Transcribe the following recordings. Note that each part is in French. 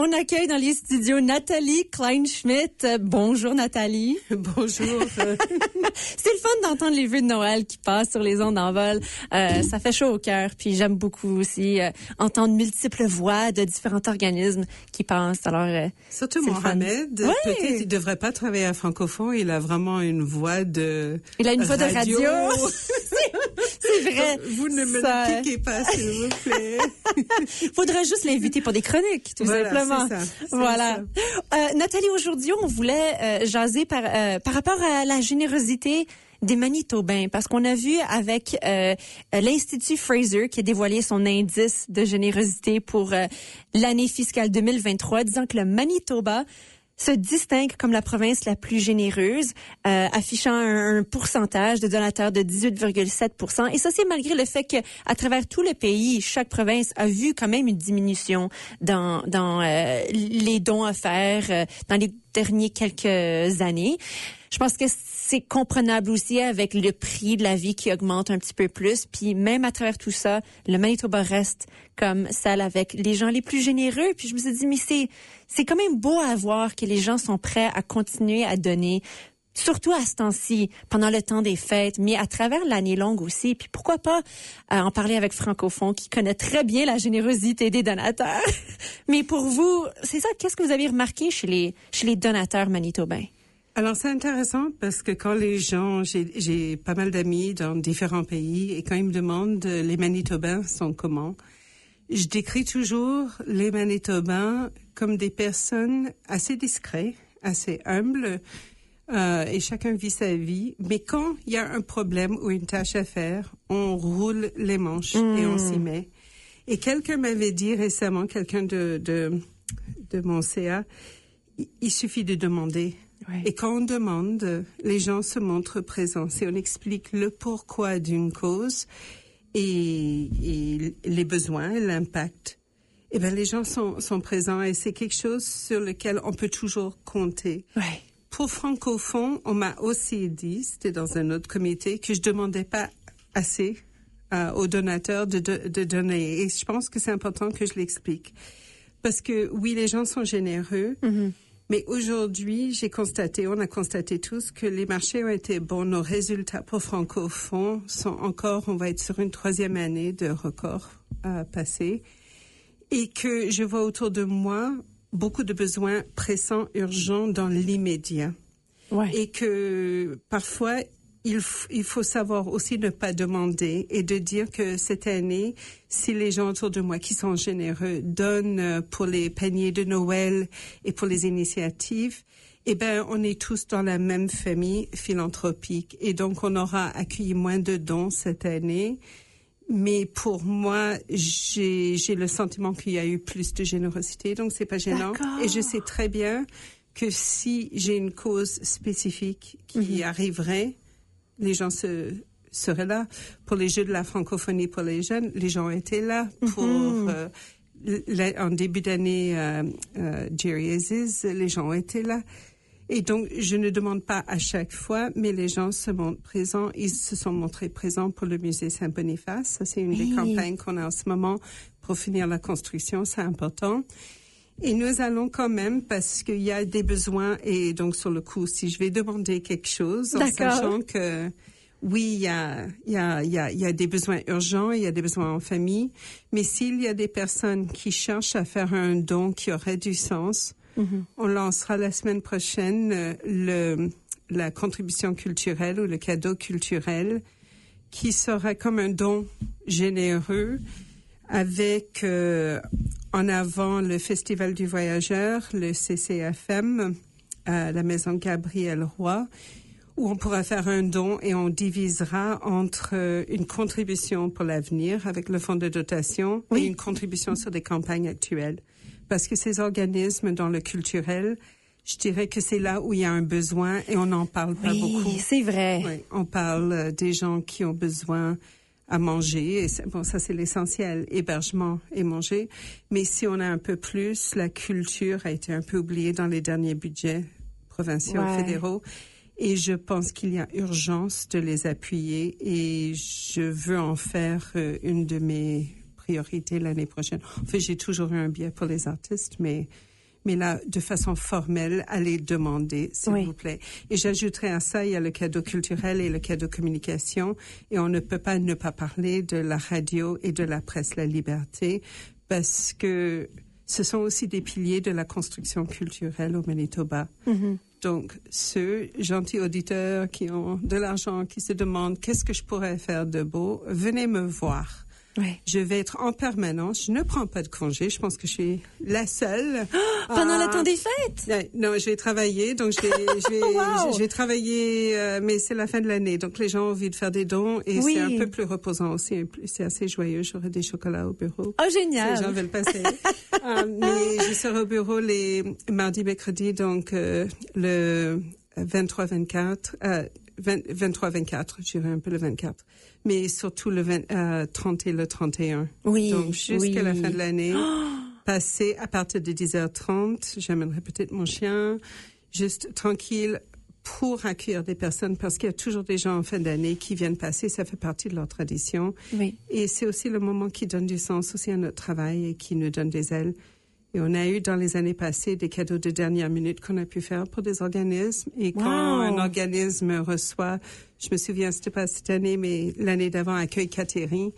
On accueille dans les studios Nathalie Kleinschmidt. Bonjour Nathalie. Bonjour. C'est le fun d'entendre les vœux de Noël qui passent sur les ondes en vol. Ça fait chaud au cœur. Puis j'aime beaucoup aussi entendre multiples voix de différents organismes qui passent. Alors, surtout Mohamed. Ouais. Peut-être il devrait pas travailler à Francophone. Il a vraiment une voix de. Il a une voix de radio. C'est vrai. Vous ne me le piquez pas, s'il vous plaît. Faudrait juste l'inviter pour des chroniques, tout simplement. C'est ça. Voilà. Nathalie, aujourd'hui, on voulait jaser par rapport à la générosité des Manitobains, parce qu'on a vu avec l'Institut Fraser qui a dévoilé son indice de générosité pour l'année fiscale 2023, disant que le Manitoba se distingue comme la province la plus généreuse, affichant un pourcentage de donateurs de 18,7%. Et ça, c'est malgré le fait que, à travers tout le pays, chaque province a vu quand même une diminution dans les dons offerts dans les derniers quelques années. Je pense que c'est comprenable aussi avec le prix de la vie qui augmente un petit peu plus. Puis même à travers tout ça, le Manitoba reste comme celle avec les gens les plus généreux. Puis je me suis dit, mais c'est quand même beau à voir que les gens sont prêts à continuer à donner, surtout à ce temps-ci, pendant le temps des fêtes, mais à travers l'année longue aussi. Puis pourquoi pas en parler avec Francophone, qui connaît très bien la générosité des donateurs. Mais pour vous, c'est ça, qu'est-ce que vous avez remarqué chez les donateurs manitobains? Alors, c'est intéressant parce que quand les gens, j'ai pas mal d'amis dans différents pays et quand ils me demandent les Manitobains sont comment, je décris toujours les Manitobains comme des personnes assez discrètes, assez humbles, et chacun vit sa vie. Mais quand il y a un problème ou une tâche à faire, on roule les manches et on s'y met. Et quelqu'un m'avait dit récemment, quelqu'un de mon CA, il suffit de demander. Ouais. Et quand on demande, les gens se montrent présents. Si on explique le pourquoi d'une cause et les besoins, l'impact, eh ben les gens sont présents et c'est quelque chose sur lequel on peut toujours compter. Ouais. Pour Francophone, on m'a aussi dit, c'était dans un autre comité, que je demandais pas assez aux donateurs de donner. Et je pense que c'est important que je l'explique. Parce que oui, les gens sont généreux. Mm-hmm. Mais aujourd'hui, on a constaté tous que les marchés ont été bons. Nos résultats pour Francophone sont encore, on va être sur une 3e année de record passé. Et que je vois autour de moi beaucoup de besoins pressants, urgents dans l'immédiat. Ouais. Et que parfois, il faut savoir aussi ne pas demander et de dire que cette année, si les gens autour de moi qui sont généreux donnent pour les paniers de Noël et pour les initiatives, eh ben, on est tous dans la même famille philanthropique et donc on aura accueilli moins de dons cette année. Mais pour moi, j'ai le sentiment qu'il y a eu plus de générosité, donc c'est pas gênant. D'accord. Et je sais très bien que si j'ai une cause spécifique qui arriverait, les gens seraient là. Pour les Jeux de la francophonie pour les jeunes, les gens étaient là. Pour en début d'année, Jerry Aziz, les gens étaient là. Et donc, je ne demande pas à chaque fois, mais les gens se montrent présents. Ils se sont montrés présents pour le musée Saint-Boniface. Ça, c'est une des campagnes qu'on a en ce moment pour finir la construction. C'est important. Et nous allons quand même, parce qu'il y a des besoins, et donc sur le coup, si je vais demander quelque chose, en sachant que oui, il y a des besoins urgents, il y a des besoins en famille, mais s'il y a des personnes qui cherchent à faire un don qui aurait du sens, on lancera la semaine prochaine la contribution culturelle ou le cadeau culturel qui sera comme un don généreux avec en avant le Festival du Voyageur, le CCFM, à la Maison Gabriel Roy, où on pourra faire un don et on divisera entre une contribution pour l'avenir avec le fonds de dotation et une contribution sur des campagnes actuelles. Parce que ces organismes dans le culturel, je dirais que c'est là où il y a un besoin et on n'en parle pas beaucoup. Oui, c'est vrai. Oui, on parle des gens qui ont besoin à manger. Et ça, c'est l'essentiel, hébergement et manger. Mais si on a un peu plus, la culture a été un peu oubliée dans les derniers budgets provinciaux, fédéraux. Et je pense qu'il y a urgence de les appuyer et je veux en faire une de mes priorités l'année prochaine. En fait, j'ai toujours eu un biais pour les artistes, mais mais là, de façon formelle, allez demander, s'il vous plaît. Et j'ajouterais à ça, il y a le cadeau culturel et le cadeau communication, et on ne peut pas ne pas parler de la radio et de la presse La Liberté, parce que ce sont aussi des piliers de la construction culturelle au Manitoba. Donc, ceux gentils auditeurs qui ont de l'argent, qui se demandent qu'est-ce que je pourrais faire de beau, venez me voir. Ouais. Je vais être en permanence. Je ne prends pas de congé. Je pense que je suis la seule. Pendant le temps des fêtes? Non, je vais travailler. Donc, je vais travailler, mais c'est la fin de l'année. Donc, les gens ont envie de faire des dons et c'est un peu plus reposant aussi. C'est assez joyeux. J'aurai des chocolats au bureau. Oh, génial! Les gens veulent passer. Mais je serai au bureau les mardis, mercredis, donc le 23-24. 23-24, je dirais un peu le 24, mais surtout le 30 et le 31. Oui. Donc, jusqu'à la fin de l'année, passer à partir de 10h30, j'amènerai peut-être mon chien, juste tranquille pour accueillir des personnes, parce qu'il y a toujours des gens en fin d'année qui viennent passer, ça fait partie de leur tradition. Oui. Et c'est aussi le moment qui donne du sens aussi à notre travail et qui nous donne des ailes. Et on a eu dans les années passées des cadeaux de dernière minute qu'on a pu faire pour des organismes. Et quand un organisme reçoit, je me souviens, c'était pas cette année, mais l'année d'avant, Accueil Catering,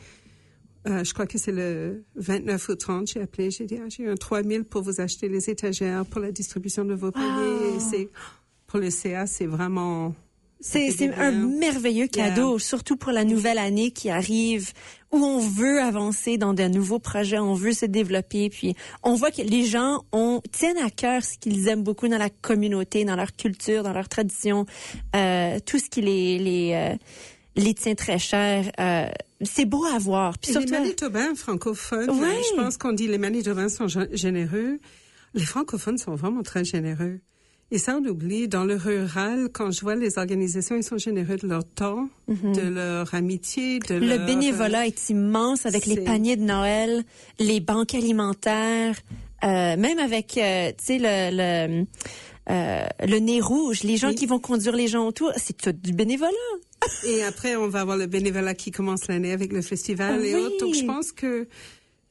je crois que c'est le 29 ou 30, j'ai appelé, j'ai dit, j'ai eu un 3000 pour vous acheter les étagères pour la distribution de vos paniers. Et c'est, pour le CA, c'est vraiment... C'est un merveilleux cadeau, surtout pour la nouvelle année qui arrive, où on veut avancer dans de nouveaux projets, on veut se développer, puis on voit que les gens tiennent à cœur ce qu'ils aiment beaucoup dans la communauté, dans leur culture, dans leur tradition, tout ce qui les tient très cher. C'est beau à voir. Puis surtout, les Manitobains francophones, je pense qu'on dit les Manitobains sont généreux. Les francophones sont vraiment très généreux. Et ça, on oublie. Dans le rural, quand je vois les organisations, ils sont généreux de leur temps, de leur amitié, Le bénévolat est immense avec les paniers de Noël, les banques alimentaires, même avec, tu sais, le nez rouge, les gens qui vont conduire les gens autour, c'est tout du bénévolat. Et après, on va avoir le bénévolat qui commence l'année avec le festival et autres. Donc, je pense que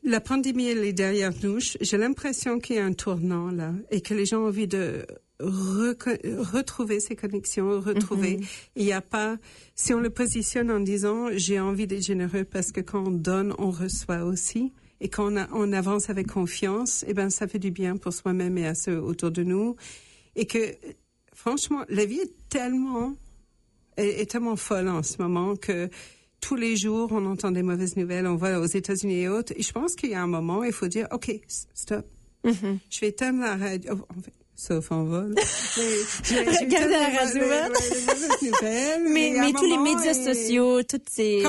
la pandémie, elle est derrière nous. J'ai l'impression qu'il y a un tournant, là, et que les gens ont envie de retrouver ces connexions, il n'y a pas, si on le positionne en disant j'ai envie d'être généreux parce que quand on donne, on reçoit aussi, et quand on avance avec confiance, eh ben ça fait du bien pour soi-même et à ceux autour de nous, et que franchement la vie est tellement folle en ce moment que tous les jours on entend des mauvaises nouvelles, on va aux États-Unis et autres, et je pense qu'il y a un moment il faut dire ok, stop, je vais éteindre la radio. Sauf en vol. Regardez la radio. Mais tous les médias sociaux, toutes ces...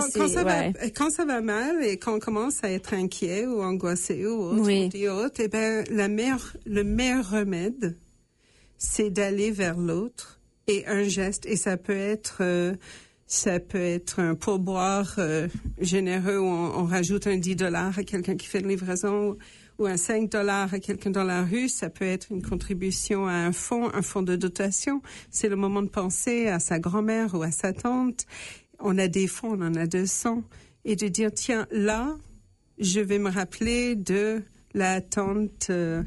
Quand ça va mal et qu'on commence à être inquiet ou angoissé ou autre, eh ben, le meilleur remède, c'est d'aller vers l'autre et un geste. Et ça peut être un pourboire généreux où on rajoute un $10 à quelqu'un qui fait de livraison, ou un $5 à quelqu'un dans la rue. Ça peut être une contribution à un fonds de dotation. C'est le moment de penser à sa grand-mère ou à sa tante. On a des fonds, on en a 200. Et de dire, tiens, là, je vais me rappeler de la tante, je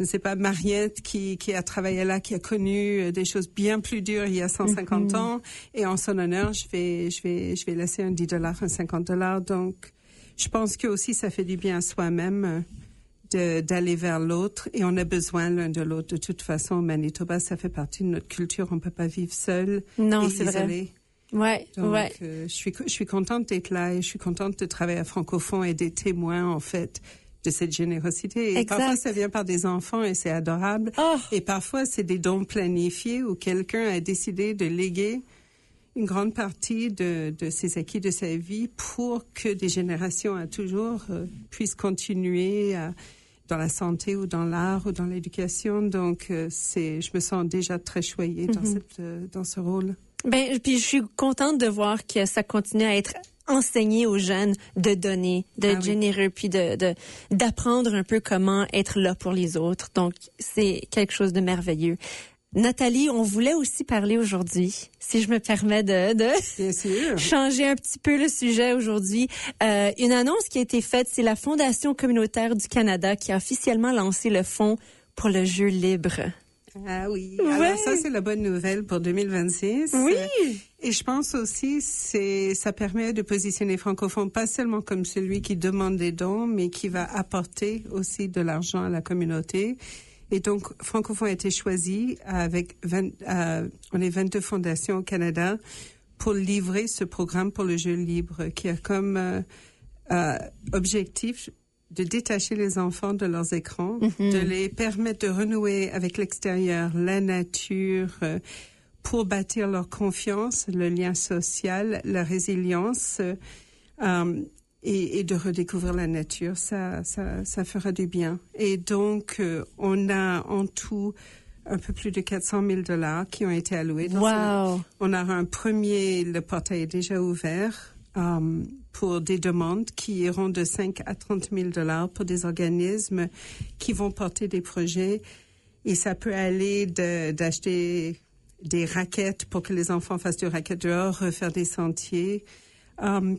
ne sais pas, Mariette, qui a travaillé là, qui a connu des choses bien plus dures il y a 150 ans. Et en son honneur, je vais laisser un $10, un $50. Donc, je pense que aussi ça fait du bien à soi-même d'aller vers l'autre, et on a besoin l'un de l'autre. De toute façon, au Manitoba, ça fait partie de notre culture. On peut pas vivre seul. Non, c'est vrai. Donc, je suis contente d'être là et je suis contente de travailler à Francophone et des témoins, en fait, de cette générosité. Et parfois, ça vient par des enfants et c'est adorable. Et parfois, c'est des dons planifiés où quelqu'un a décidé de léguer une grande partie de ses acquis de sa vie pour que des générations à toujours puissent continuer dans la santé ou dans l'art ou dans l'éducation. Donc, je me sens déjà très choyée dans ce rôle. Ben, puis je suis contente de voir que ça continue à être enseigné aux jeunes de donner, d'être généreux, puis d'apprendre un peu comment être là pour les autres. Donc, c'est quelque chose de merveilleux. Nathalie, on voulait aussi parler aujourd'hui, si je me permets de Bien sûr. changer un petit peu le sujet aujourd'hui. Une annonce qui a été faite, c'est la Fondation communautaire du Canada qui a officiellement lancé le fonds pour le jeu libre. Ah oui, Ouais. alors ça c'est la bonne nouvelle pour 2026. Oui. Et je pense aussi ça permet de positionner Francophone pas seulement comme celui qui demande des dons, mais qui va apporter aussi de l'argent à la communauté. Et donc Francophone a été choisi avec on est 22 fondations au Canada pour livrer ce programme pour le jeu libre qui a comme objectif de détacher les enfants de leurs écrans, de les permettre de renouer avec l'extérieur, la nature, pour bâtir leur confiance, le lien social, la résilience, et de redécouvrir la nature. Ça fera du bien. Et donc, on a en tout un peu plus de 400 000 $ qui ont été alloués. Wow! On a le portail est déjà ouvert. Pour des demandes qui iront de 5 à 30 000 $ pour des organismes qui vont porter des projets. Et ça peut aller d'acheter des raquettes pour que les enfants fassent du raquette dehors, refaire des sentiers.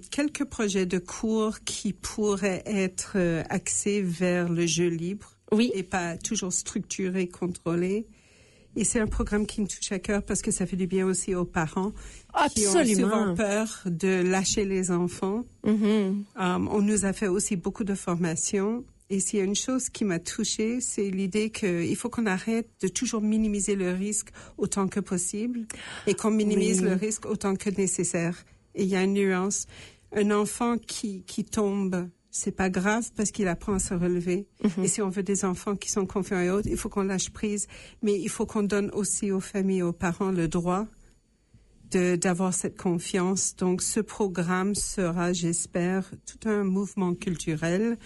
Quelques projets de cours qui pourraient être axés vers le jeu libre. Oui. Et pas toujours structuré, contrôlé. Et c'est un programme qui me touche à cœur parce que ça fait du bien aussi aux parents. Absolument. Qui ont souvent peur de lâcher les enfants. On nous a fait aussi beaucoup de formations. Et s'il y a une chose qui m'a touchée, c'est l'idée qu'il faut qu'on arrête de toujours minimiser le risque autant que possible et qu'on minimise le risque autant que nécessaire. Et il y a une nuance. Un enfant qui tombe, c'est pas grave parce qu'il apprend à se relever. Et si on veut des enfants qui sont confiants et autres, il faut qu'on lâche prise. Mais il faut qu'on donne aussi aux familles, aux parents le droit d'avoir cette confiance. Donc, ce programme sera, j'espère, tout un mouvement culturel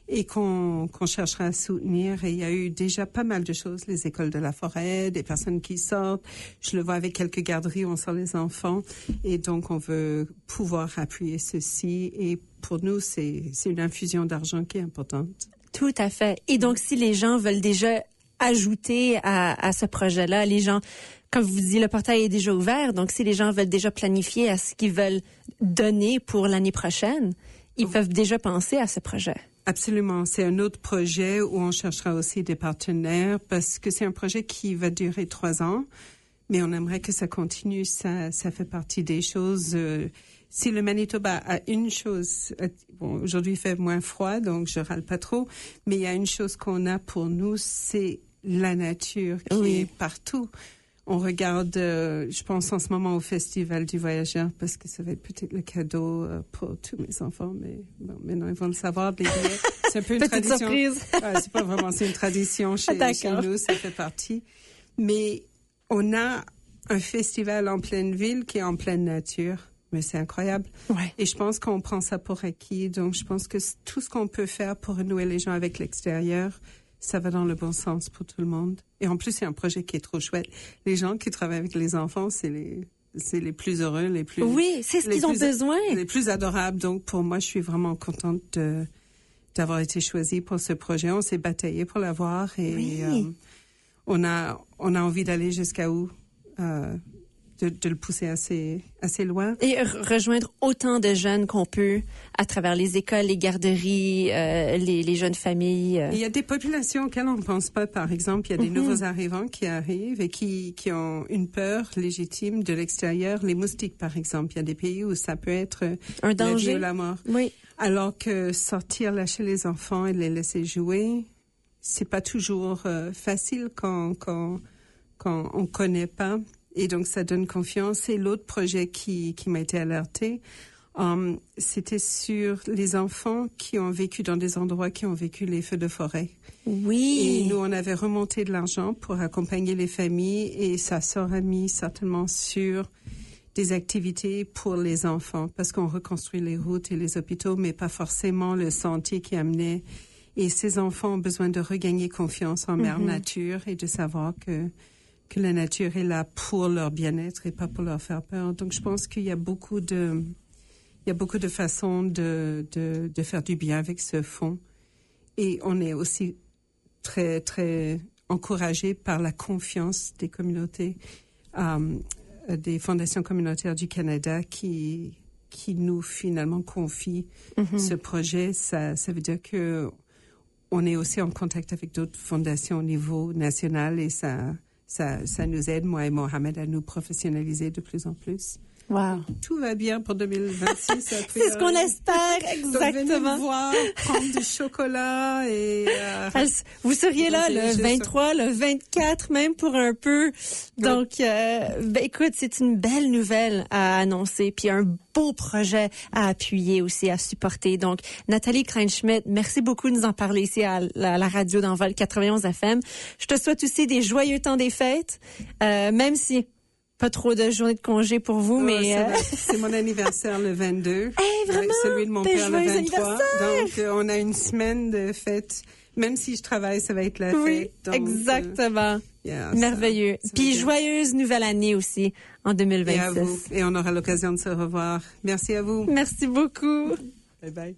et qu'on cherchera à soutenir. Et il y a eu déjà pas mal de choses, les écoles de la forêt, des personnes qui sortent. Je le vois avec quelques garderies où on sort les enfants. Et donc, on veut pouvoir appuyer ceci. Et pour nous, c'est une infusion d'argent qui est importante. Tout à fait. Et donc, si les gens veulent déjà ajouter à ce projet-là, les gens, comme vous dites, le portail est déjà ouvert. Donc, si les gens veulent déjà planifier à ce qu'ils veulent donner pour l'année prochaine, ils peuvent déjà penser à ce projet. Absolument. C'est un autre projet où on cherchera aussi des partenaires parce que c'est un projet qui va durer 3 ans, mais on aimerait que ça continue. Ça fait partie des choses. Si le Manitoba a une chose, bon, aujourd'hui il fait moins froid, donc je râle pas trop, mais il y a une chose qu'on a pour nous, c'est la nature qui est partout. On regarde, je pense en ce moment au Festival du Voyageur parce que ça va être peut-être le cadeau pour tous mes enfants, mais bon, maintenant ils vont le savoir, des billets. C'est un peu une Petite tradition. surprise. C'est pas vraiment, c'est une tradition chez nous, ça fait partie. Mais on a un festival en pleine ville qui est en pleine nature. Mais c'est incroyable. Ouais. Et je pense qu'on prend ça pour acquis. Donc, je pense que tout ce qu'on peut faire pour renouer les gens avec l'extérieur, ça va dans le bon sens pour tout le monde. Et en plus, c'est un projet qui est trop chouette. Les gens qui travaillent avec les enfants, c'est les plus heureux, les plus... Oui, c'est ce qu'ils ont besoin. Les plus adorables. Donc, pour moi, je suis vraiment contente d'avoir été choisie pour ce projet. On s'est bataillé pour l'avoir et on a envie d'aller jusqu'à où de le pousser assez loin. Et rejoindre autant de jeunes qu'on peut à travers les écoles, les garderies, les jeunes familles. Il y a des populations auxquelles on ne pense pas. Par exemple, il y a des nouveaux arrivants qui arrivent et qui ont une peur légitime de l'extérieur. Les moustiques, par exemple. Il y a des pays où ça peut être un danger. La vie ou la mort. Oui. Alors que sortir, lâcher les enfants et les laisser jouer, c'est pas toujours facile quand on connaît pas. Et donc, ça donne confiance. Et l'autre projet qui m'a été alerté, c'était sur les enfants qui ont vécu dans des endroits qui ont vécu les feux de forêt. Oui. Et nous, on avait remonté de l'argent pour accompagner les familles et ça sera mis certainement sur des activités pour les enfants parce qu'on reconstruit les routes et les hôpitaux, mais pas forcément le sentier qui amenait. Et ces enfants ont besoin de regagner confiance en mère nature et de savoir que la nature est là pour leur bien-être et pas pour leur faire peur. Donc, je pense qu'il y a beaucoup de façons de faire du bien avec ce fonds. Et on est aussi très, très encouragé par la confiance des communautés, des fondations communautaires du Canada qui nous finalement confient ce projet. Ça veut dire que on est aussi en contact avec d'autres fondations au niveau national et ça nous aide, moi et Mohamed, à nous professionnaliser de plus en plus. Wow. Tout va bien pour 2026. C'est ce qu'on espère, exactement. Donc, venez me voir, prendre du chocolat et... vous seriez là le 23, le 24 même pour un peu. Donc, écoute, c'est une belle nouvelle à annoncer, puis un beau projet à appuyer aussi, à supporter. Donc, Nathalie Kleinschmidt, merci beaucoup de nous en parler ici à la radio d'Envol 91 FM. Je te souhaite aussi des joyeux temps des fêtes, même si... Pas trop de journées de congé pour vous, mais... C'est mon anniversaire le 22. Hey, vraiment? Celui de mon père le 23. Donc, on a une semaine de fête. Même si je travaille, ça va être la fête. Oui, donc, exactement. Merveilleux. Puis joyeuse nouvelle année aussi en 2026. Et à vous. Et on aura l'occasion de se revoir. Merci à vous. Merci beaucoup. Bye bye.